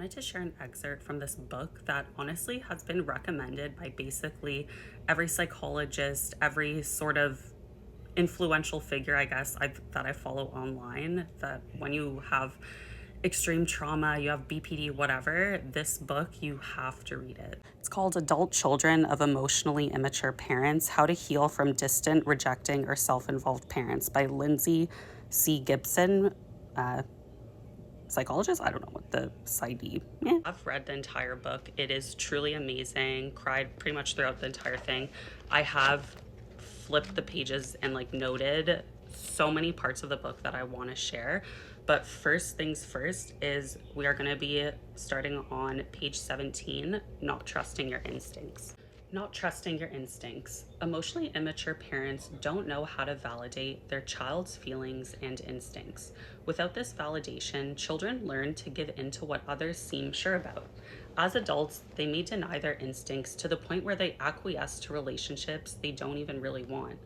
wanted to share an excerpt from this book that honestly has been recommended by basically every psychologist, every sort of influential figure, I guess, that I follow online. That when you have extreme trauma, you have BPD, whatever, this book, you have to read it. It's called Adult Children of Emotionally Immature Parents: How to Heal from Distant, Rejecting, or Self-Involved Parents by Lindsay C. Gibson. Psychologist. I don't know what the PsyD. I've read the entire book. It is truly amazing. Cried pretty much throughout the entire thing. I have flipped the pages and noted so many parts of the book that I want to share. But first things first is we are going to be starting on page 17, Not Trusting Your Instincts. Not trusting your instincts. Emotionally immature parents don't know how to validate their child's feelings and instincts. Without this validation, children learn to give in to what others seem sure about. As adults, they may deny their instincts to the point where they acquiesce to relationships they don't even really want.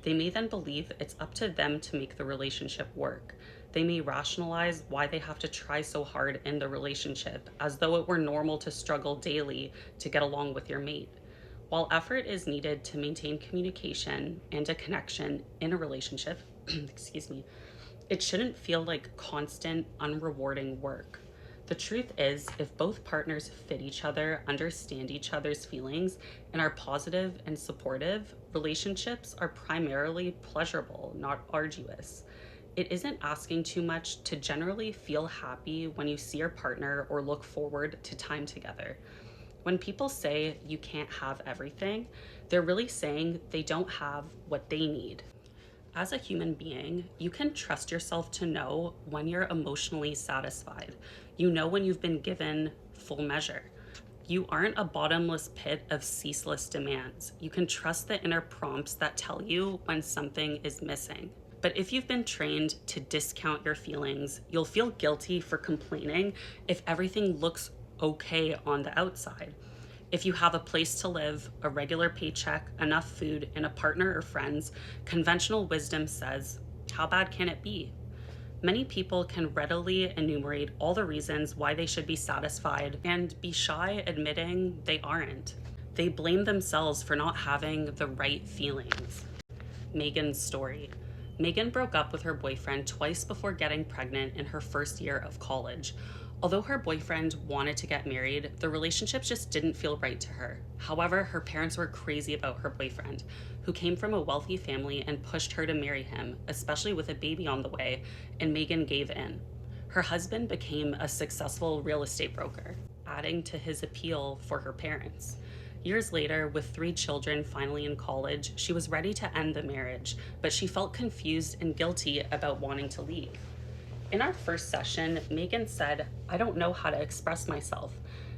They may then believe it's up to them to make the relationship work. They may rationalize why they have to try so hard in the relationship, as though it were normal to struggle daily to get along with your mate. While effort is needed to maintain communication and a connection in a relationship, excuse me, it shouldn't feel like constant, unrewarding work. The truth is, if both partners fit each other, understand each other's feelings, and are positive and supportive, relationships are primarily pleasurable, not arduous. It isn't asking too much to generally feel happy when you see your partner or look forward to time together. When people say you can't have everything, they're really saying they don't have what they need. As a human being, you can trust yourself to know when you're emotionally satisfied. You know when you've been given full measure. You aren't a bottomless pit of ceaseless demands. You can trust the inner prompts that tell you when something is missing. But if you've been trained to discount your feelings, you'll feel guilty for complaining if everything looks okay on the outside. If you have a place to live, a regular paycheck, enough food, and a partner or friends, conventional wisdom says, how bad can it be? Many people can readily enumerate all the reasons why they should be satisfied and be shy admitting they aren't. They blame themselves for not having the right feelings. Megan's story. Megan broke up with her boyfriend twice before getting pregnant in her first year of college. Although her boyfriend wanted to get married, the relationship just didn't feel right to her. However, her parents were crazy about her boyfriend, who came from a wealthy family and pushed her to marry him, especially with a baby on the way, and Megan gave in. Her husband became a successful real estate broker, adding to his appeal for her parents. Years later, with 3 children finally in college, she was ready to end the marriage, but she felt confused and guilty about wanting to leave. In our first session, Megan said, I don't know how to express myself.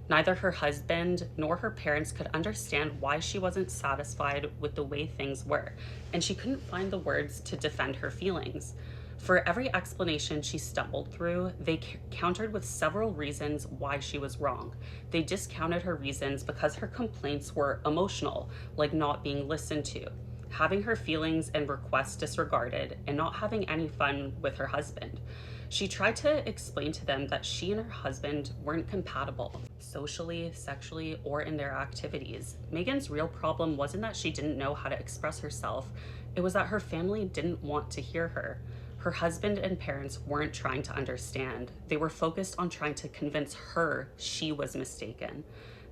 Neither her husband nor her parents could understand why she wasn't satisfied with the way things were, and she couldn't find the words to defend her feelings. For every explanation she stumbled through, they countered with several reasons why she was wrong. They discounted her reasons because her complaints were emotional, like not being listened to, having her feelings and requests disregarded, and not having any fun with her husband. She tried to explain to them that she and her husband weren't compatible, socially, sexually, or in their activities. Megan's real problem wasn't that she didn't know how to express herself, it was that her family didn't want to hear her. Her husband and parents weren't trying to understand. They were focused on trying to convince her she was mistaken.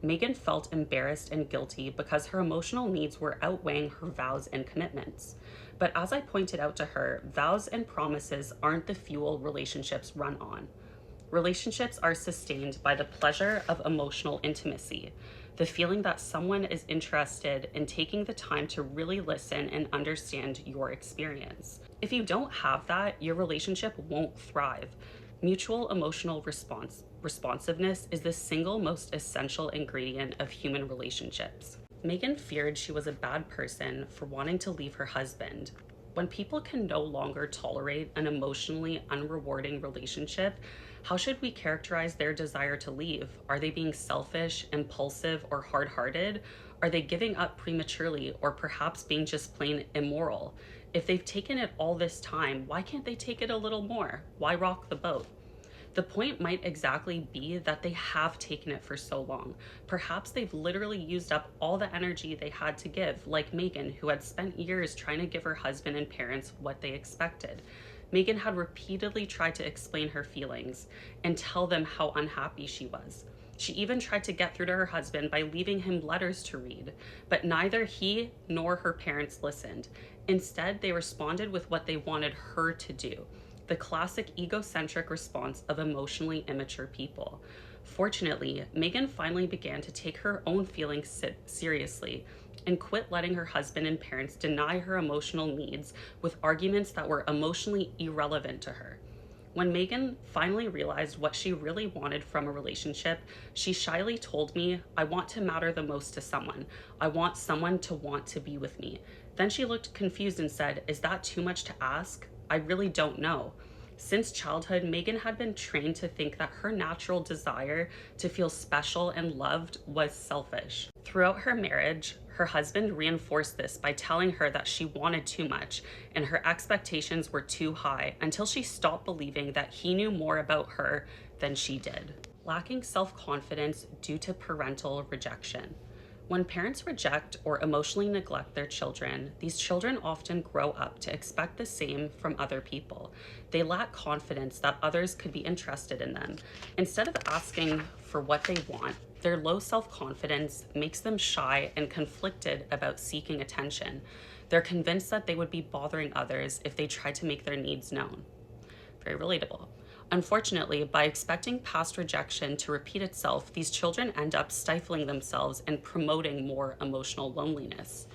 Megan felt embarrassed and guilty because her emotional needs were outweighing her vows and commitments. But as I pointed out to her, vows and promises aren't the fuel relationships run on. Relationships are sustained by the pleasure of emotional intimacy, the feeling that someone is interested in taking the time to really listen and understand your experience. If you don't have that, your relationship won't thrive. Mutual emotional responsiveness is the single most essential ingredient of human relationships. Megan feared she was a bad person for wanting to leave her husband. When people can no longer tolerate an emotionally unrewarding relationship, how should we characterize their desire to leave? Are they being selfish, impulsive, or hard-hearted? Are they giving up prematurely, or perhaps being just plain immoral? If they've taken it all this time, why can't they take it a little more? Why rock the boat? The point might exactly be that they have taken it for so long. Perhaps they've literally used up all the energy they had to give, like Megan, who had spent years trying to give her husband and parents what they expected. Megan had repeatedly tried to explain her feelings and tell them how unhappy she was. She even tried to get through to her husband by leaving him letters to read, but neither he nor her parents listened. Instead, they responded with what they wanted her to do, the classic egocentric response of emotionally immature people. Fortunately, Megan finally began to take her own feelings seriously and quit letting her husband and parents deny her emotional needs with arguments that were emotionally irrelevant to her. When Megan finally realized what she really wanted from a relationship, she shyly told me, "I want to matter the most to someone. I want someone to want to be with me." Then she looked confused and said, "Is that too much to ask? I really don't know." Since childhood, Megan had been trained to think that her natural desire to feel special and loved was selfish. Throughout her marriage, her husband reinforced this by telling her that she wanted too much and her expectations were too high until she stopped believing that he knew more about her than she did. Lacking self-confidence due to parental rejection. When parents reject or emotionally neglect their children, these children often grow up to expect the same from other people. They lack confidence that others could be interested in them. Instead of asking for what they want, their low self-confidence makes them shy and conflicted about seeking attention. They're convinced that they would be bothering others if they tried to make their needs known. Very relatable. Unfortunately, by expecting past rejection to repeat itself, these children end up stifling themselves and promoting more emotional loneliness.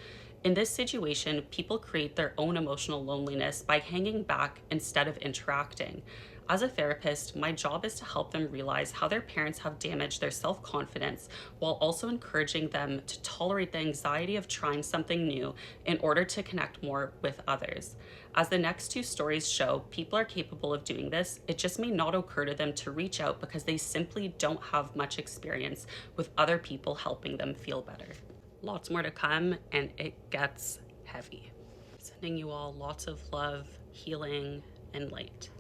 In this situation, people create their own emotional loneliness by hanging back instead of interacting. As a therapist, my job is to help them realize how their parents have damaged their self-confidence while also encouraging them to tolerate the anxiety of trying something new in order to connect more with others. As the next two stories show, people are capable of doing this. It just may not occur to them to reach out because they simply don't have much experience with other people helping them feel better. Lots more to come, and it gets heavy. Sending you all lots of love, healing, and light.